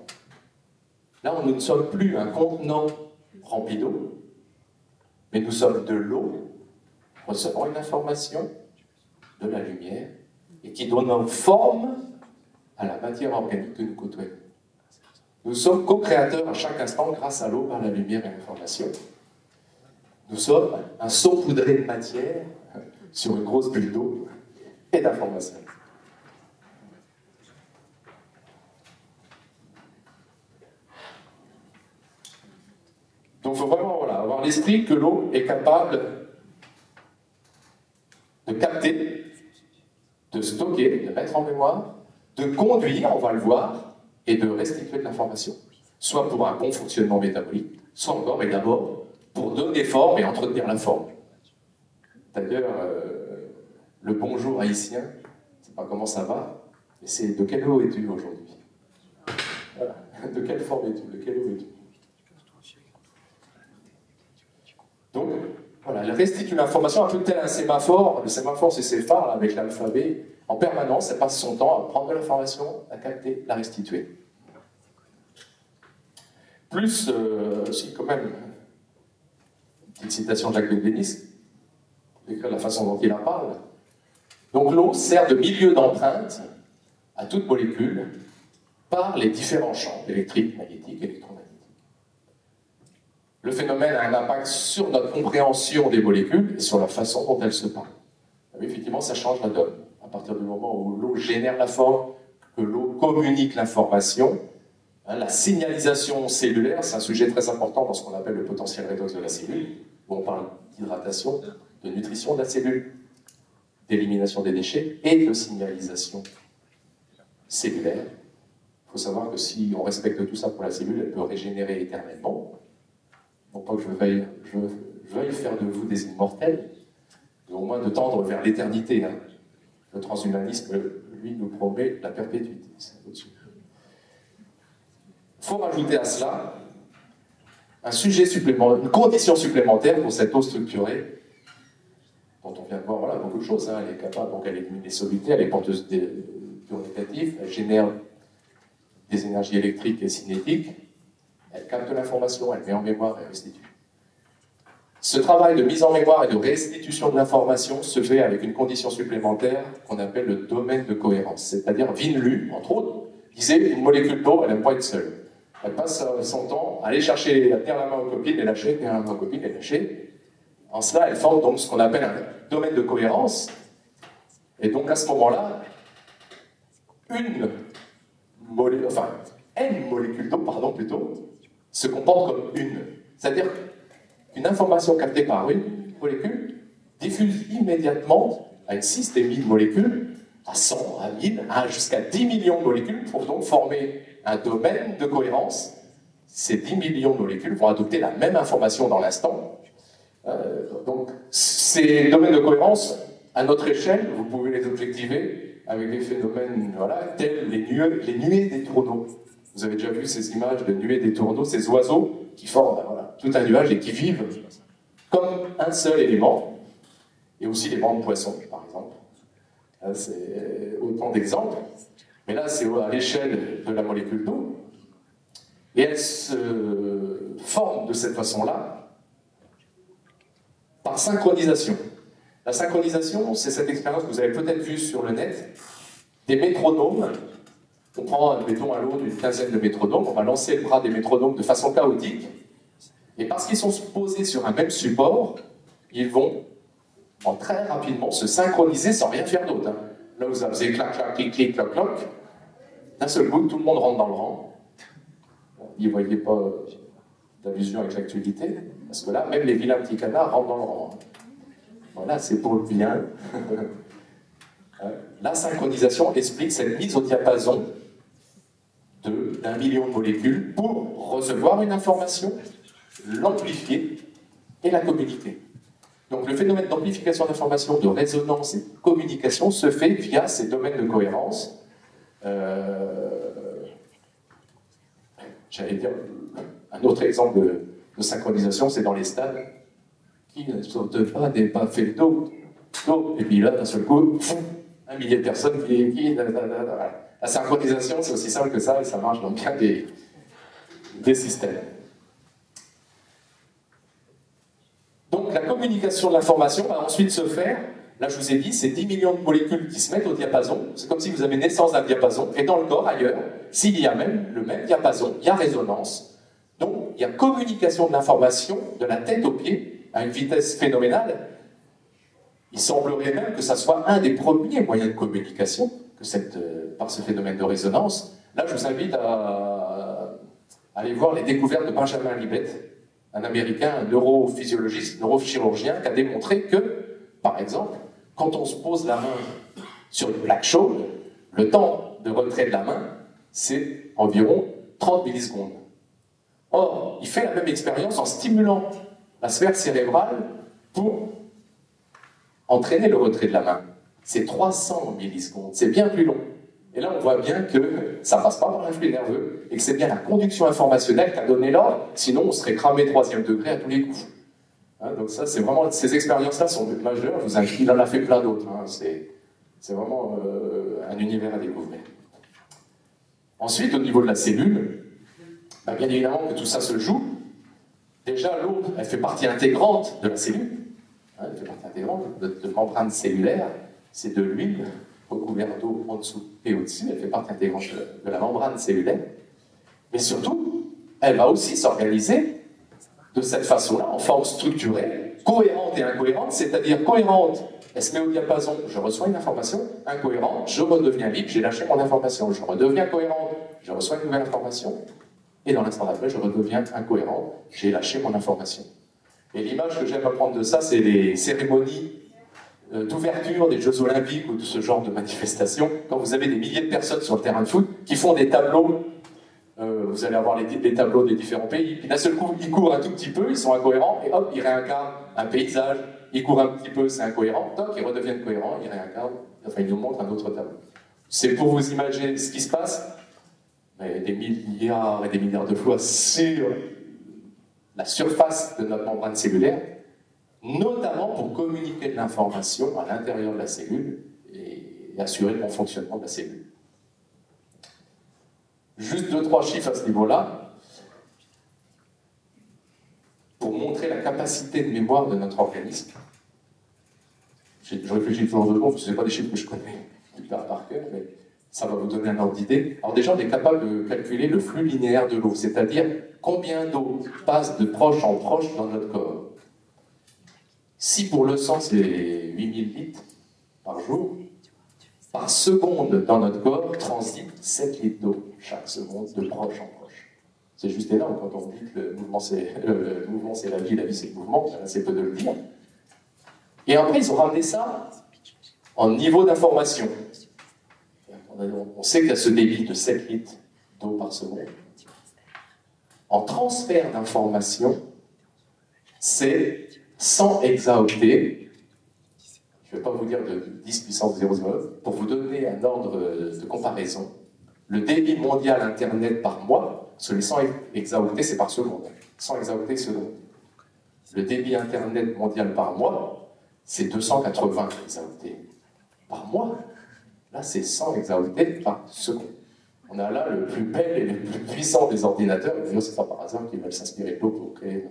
Là, nous ne sommes plus un contenant rempli d'eau, mais nous sommes de l'eau recevant une information, de la lumière, et qui donne forme à la matière organique que nous côtoyons. Nous sommes co-créateurs à chaque instant grâce à l'eau, par la lumière et l'information. Nous sommes un saupoudré de matière sur une grosse bulle d'eau et d'information. Donc il faut vraiment avoir l'esprit que l'eau est capable de capter, de stocker, de mettre en mémoire, de conduire, on va le voir, et de restituer de l'information. Soit pour un bon fonctionnement métabolique, soit encore, mais d'abord, pour donner forme et entretenir la forme. D'ailleurs, le bonjour haïtien, je ne sais pas comment ça va, mais c'est de quelle eau es-tu aujourd'hui? Voilà. De quelle forme es-tu? De quelle eau es-tu? Donc, voilà, elle restitue l'information un peu tel un sémaphore. Le sémaphore, c'est ses phares avec l'alphabet. En permanence, elle passe son temps à prendre de l'information, à capter, la restituer. Plus, si quand même, une petite citation de Jacques Bénis, pour décrire la façon dont il en parle. Donc l'eau sert de milieu d'empreinte à toute molécule par les différents champs électriques, magnétiques, électromagnétiques. Le phénomène a un impact sur notre compréhension des molécules et sur la façon dont elles se parlent. Mais effectivement, ça change la donne. À partir du moment où l'eau génère la forme, que l'eau communique l'information, la signalisation cellulaire, c'est un sujet très important dans ce qu'on appelle le potentiel redox de la cellule, où on parle d'hydratation, de nutrition de la cellule, d'élimination des déchets et de signalisation cellulaire. Il faut savoir que si on respecte tout ça pour la cellule, elle peut régénérer éternellement. Non pas que je veuille faire de vous des immortels, mais au moins de tendre vers l'éternité. Hein. Le transhumanisme, lui, nous promet la perpétuité. C'est au-dessus. Il faut rajouter à cela un sujet supplémentaire, une condition supplémentaire pour cette eau structurée, dont on vient de voir voilà, beaucoup de choses. Hein. Elle est capable, donc elle élimine les solutés, elle est porteuse d'ions négatifs, elle génère des énergies électriques et cinétiques, elle capte l'information, elle met en mémoire et restitue. Ce travail de mise en mémoire et de restitution de l'information se fait avec une condition supplémentaire qu'on appelle le domaine de cohérence. C'est-à-dire, Vinlu, entre autres, disait une molécule d'eau, elle n'aime pas être seule. Elle passe son temps à aller chercher, à tenir la main aux copines et lâcher, tenir la main aux copines et lâcher. En cela, elle forme donc ce qu'on appelle un domaine de cohérence. Et donc, à ce moment-là, n molécules d'eau, plutôt, se comportent comme une. C'est-à-dire qu'une information captée par une molécule diffuse immédiatement à une systémie de molécules, à 100, à 1000, jusqu'à 10 millions de molécules, pour donc former un domaine de cohérence. Ces 10 millions de molécules vont adopter la même information dans l'instant. Donc, ces domaines de cohérence, à notre échelle, vous pouvez les objectiver avec des phénomènes tels les nuées des tourneaux. Vous avez déjà vu ces images de nuées des tourneaux, ces oiseaux qui forment tout un nuage et qui vivent comme un seul élément, et aussi les bancs de poissons, par exemple. C'est autant d'exemples, mais là c'est à l'échelle de la molécule d'eau, et elle se forme de cette façon-là par synchronisation. La synchronisation, c'est cette expérience que vous avez peut-être vue sur le net, des métronomes. On prend, mettons, à l'eau une quinzaine de métronomes, on va lancer le bras des métronomes de façon chaotique, et parce qu'ils sont posés sur un même support, ils vont très rapidement se synchroniser sans rien faire d'autre. Hein. Là, vous avez clac, clac, clic, clic, cloc, cloc. D'un seul coup, tout le monde rentre dans le rang. N'y voyez pas d'allusion avec l'actualité, parce que là, même les vilains petits canards rentrent dans le rang. Voilà, c'est pour le bien. La synchronisation explique cette mise au diapason d'1 million de molécules pour recevoir une information, l'amplifier et la communiquer. Donc le phénomène d'amplification d'information, de résonance et de communication se fait via ces domaines de cohérence. J'allais dire, un autre exemple de synchronisation, c'est dans les stades qui ne saute pas n'est pas fait le dos. Et puis là, d'un seul coup, 1 millier de personnes qui la synchronisation, c'est aussi simple que ça, et ça marche dans bien des systèmes. Donc la communication de l'information va ensuite se faire, là je vous ai dit, c'est 10 millions de molécules qui se mettent au diapason, c'est comme si vous avez naissance d'un diapason, et dans le corps, ailleurs, s'il y a même le même diapason, il y a résonance. Donc il y a communication de l'information de la tête aux pieds à une vitesse phénoménale. Il semblerait même que ça soit un des premiers moyens de communication par ce phénomène de résonance. Là, je vous invite à aller voir les découvertes de Benjamin Libet, un Américain, un neurophysiologiste, neurochirurgien, qui a démontré que, par exemple, quand on se pose la main sur une plaque chaude, le temps de retrait de la main, c'est environ 30 millisecondes. Or, il fait la même expérience en stimulant la sphère cérébrale pour entraîner le retrait de la main. C'est 300 millisecondes, c'est bien plus long. Et là, on voit bien que ça ne passe pas par l'influx nerveux et que c'est bien la conduction informationnelle qui a donné l'ordre, sinon on serait cramé 3e degré à tous les coups. Hein, donc ça, c'est vraiment, ces expériences-là sont majeures, je vous invite, il en a fait plein d'autres. Hein, c'est vraiment un univers à découvrir. Ensuite, au niveau de la cellule, bien évidemment que tout ça se joue. Déjà, l'eau, elle fait partie intégrante de la cellule. Hein, elle fait partie intégrante de membrane cellulaire. C'est de l'huile recouverte d'eau en dessous et au-dessus. Elle fait partie intégrante de la membrane cellulaire. Mais surtout, elle va aussi s'organiser de cette façon-là, en forme structurée, cohérente et incohérente, c'est-à-dire cohérente, elle se met au diapason, je reçois une information, incohérente, je redeviens libre, j'ai lâché mon information, je redeviens cohérente, je reçois une nouvelle information, et dans l'instant d'après, je redeviens incohérent, j'ai lâché mon information. Et l'image que j'aime apprendre de ça, c'est les cérémonies d'ouverture des Jeux Olympiques ou de ce genre de manifestations, quand vous avez des milliers de personnes sur le terrain de foot qui font des tableaux. Vous allez avoir les tableaux des différents pays, puis d'un seul coup, ils courent un tout petit peu, ils sont incohérents, et hop, ils réincarnent un paysage, ils courent un petit peu, c'est incohérent, toc, ils redeviennent cohérents, ils réincarnent, enfin, ils nous montrent un autre tableau. C'est pour vous imaginer ce qui se passe, mais des milliards et des milliards de fois sur la surface de notre membrane cellulaire, notamment pour communiquer de l'information à l'intérieur de la cellule et assurer le bon fonctionnement de la cellule. Juste 2-3 chiffres à ce niveau-là, pour montrer la capacité de mémoire de notre organisme. Je réfléchis toujours 2 secondes, ce n'est pas des chiffres que je connais par cœur, mais ça va vous donner un ordre d'idée. Alors déjà, on est capable de calculer le flux linéaire de l'eau, c'est-à-dire combien d'eau passe de proche en proche dans notre corps. Si pour le sang, c'est 8000 litres par jour, par seconde dans notre corps transite 7 litres d'eau chaque seconde de proche en proche. C'est juste énorme quand on dit que le mouvement c'est la vie c'est le mouvement, c'est peu de le dire. Et après ils ont ramené ça en niveau d'information. On sait qu'il y a ce débit de 7 litres d'eau par seconde. En transfert d'information, c'est 100 hexaoctets. Je ne vais pas vous dire de 10 puissance 0,09, pour vous donner un ordre de comparaison. Le débit mondial Internet par mois, sur les 100 hexaoctets, c'est par seconde. 100 hexaoctets seconde. Le débit Internet mondial par mois, c'est 280 hexaoctets par mois. Là, c'est 100 hexaoctets par seconde. On a là le plus bel et le plus puissant des ordinateurs. D'ailleurs, ce n'est pas par hasard qu'ils veulent s'inspirer de l'eau pour créer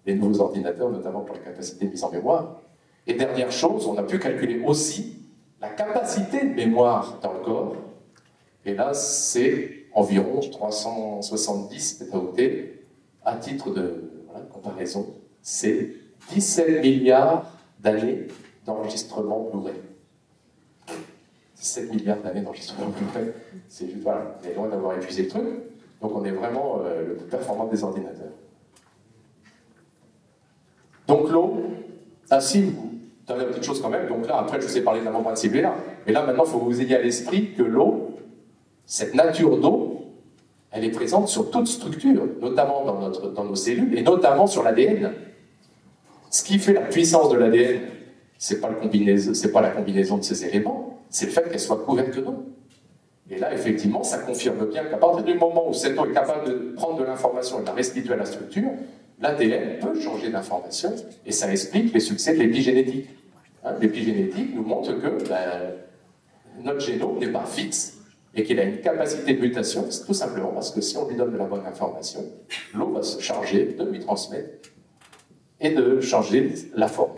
les nouveaux ordinateurs, notamment pour la capacité de mise en mémoire. Et dernière chose, on a pu calculer aussi la capacité de mémoire dans le corps. Et là, c'est environ 370 pétaoctets. À titre de comparaison, c'est 17 milliards d'années d'enregistrement Blu-ray. 17 milliards d'années d'enregistrement Blu-ray. C'est juste, voilà, on est loin d'avoir épuisé le truc. Donc on est vraiment le plus performant des ordinateurs. Donc l'eau, si dernière petite chose quand même, donc là, après, je vous ai parlé de la membrane cellulaire, mais là, maintenant, il faut que vous ayez à l'esprit que l'eau, cette nature d'eau, elle est présente sur toute structure, notamment dans nos cellules, et notamment sur l'ADN. Ce qui fait la puissance de l'ADN, c'est pas la combinaison de ces éléments, c'est le fait qu'elle soit couverte d'eau. Et là, effectivement, ça confirme bien qu'à partir du moment où cette eau est capable de prendre de l'information et de la restituer à la structure, l'ADN peut changer d'information, et ça explique les succès de l'épigénétique. Hein, l'épigénétique nous montre que notre génome n'est pas fixe, et qu'il a une capacité de mutation, c'est tout simplement parce que si on lui donne de la bonne information, l'eau va se charger de lui transmettre et de changer la forme.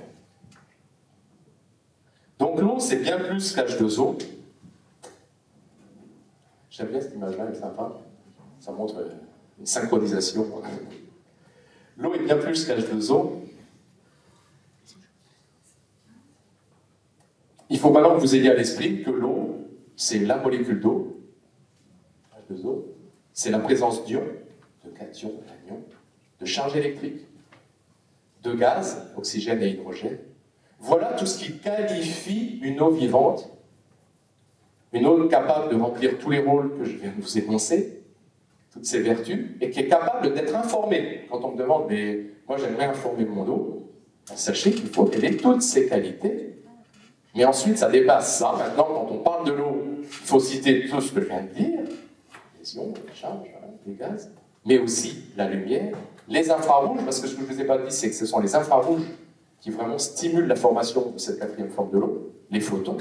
Donc l'eau, c'est bien plus qu'H2O. J'aime bien cette image-là, elle est sympa. Ça montre une synchronisation. L'eau est bien plus qu'H2O. Il faut maintenant que vous ayez à l'esprit que l'eau, c'est la molécule d'eau, H2O, c'est la présence d'ions, de cations, d'anions, de charges électriques, de gaz, oxygène et hydrogène. Voilà tout ce qui qualifie une eau vivante, une eau capable de remplir tous les rôles que je viens de vous énoncer, toutes ses vertus, et qui est capable d'être informée. Quand on me demande, mais moi j'aimerais informer mon eau, sachez qu'il faut qu'elle ait toutes ses qualités. Mais ensuite, ça dépasse ça. Maintenant, quand on parle de l'eau, il faut citer tout ce que je viens de dire, les ions, les charges, les gaz, mais aussi la lumière, les infrarouges, parce que ce que je ne vous ai pas dit, c'est que ce sont les infrarouges qui vraiment stimulent la formation de cette quatrième forme de l'eau, les photons,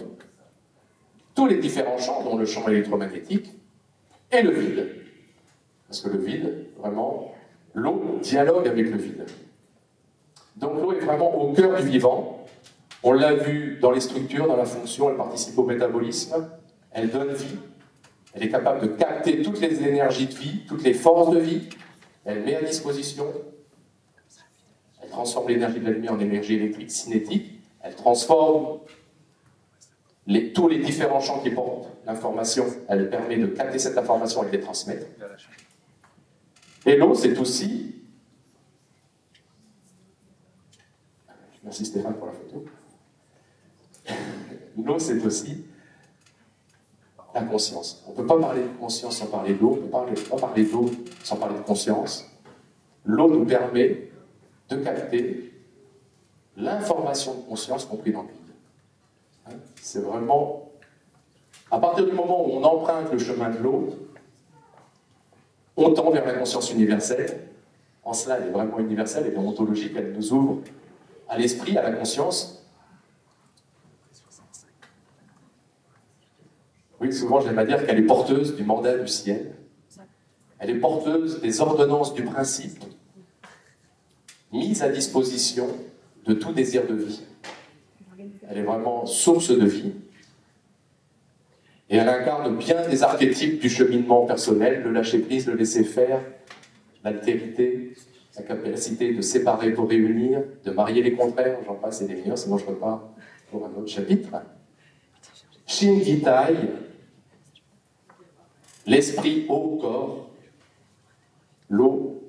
tous les différents champs, dont le champ électromagnétique, et le vide. Parce que le vide, vraiment, l'eau dialogue avec le vide. Donc l'eau est vraiment au cœur du vivant. On l'a vu dans les structures, dans la fonction, elle participe au métabolisme, elle donne vie, elle est capable de capter toutes les énergies de vie, toutes les forces de vie, elle met à disposition, elle transforme l'énergie de la lumière en énergie électrique cinétique, elle transforme tous les différents champs qui portent l'information, elle permet de capter cette information et de les transmettre. Et l'eau, c'est aussi... Merci Stéphane pour la photo. L'eau, c'est aussi la conscience. On ne peut pas parler de conscience sans parler d'eau, on ne peut pas parler d'eau sans parler de conscience. L'eau nous permet de capter l'information de conscience compris dans le vide. C'est vraiment... À partir du moment où on emprunte le chemin de l'eau, on tend vers la conscience universelle. En cela, elle est vraiment universelle, elle est ontologique, elle nous ouvre à l'esprit, à la conscience. Oui, souvent j'aime à dire qu'elle est porteuse du mandat du ciel. Elle est porteuse des ordonnances du principe, mise à disposition de tout désir de vie. Elle est vraiment source de vie. Et elle incarne bien des archétypes du cheminement personnel, le lâcher-prise, le laisser-faire, l'altérité, la capacité de séparer pour réunir, de marier les contraires, j'en passe et des meilleurs, sinon je repars pour un autre chapitre. Shingitai, l'esprit au corps, l'eau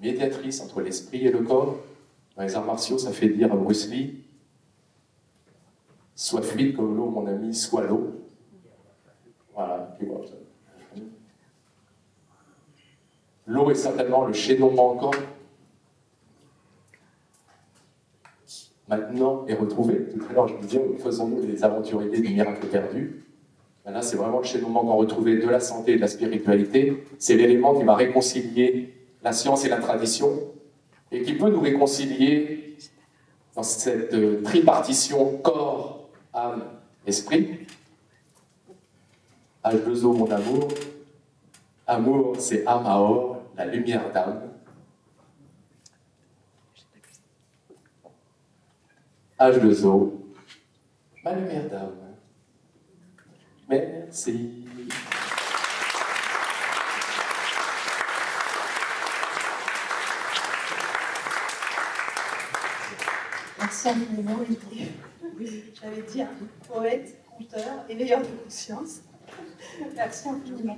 médiatrice entre l'esprit et le corps. Dans les arts martiaux, ça fait dire à Bruce Lee, sois fluide comme l'eau, mon ami, sois l'eau. Voilà, tu vois. L'eau est certainement le chaînon manquant. Maintenant est retrouvé. Tout à l'heure, je vous disais, faisons-nous les aventuriers du miracle perdu. Là, c'est vraiment le chaînon manquant retrouvé de la santé et de la spiritualité. C'est l'élément qui va réconcilier la science et la tradition et qui peut nous réconcilier dans cette tripartition corps, âme, esprit. H2O, mon amour. Amour, c'est âme à or, la lumière d'âme. H2O, ma lumière d'âme. Merci. Merci infiniment, Olivier. J'avais dit un poète, conteur, éveilleur de conscience. Merci infiniment.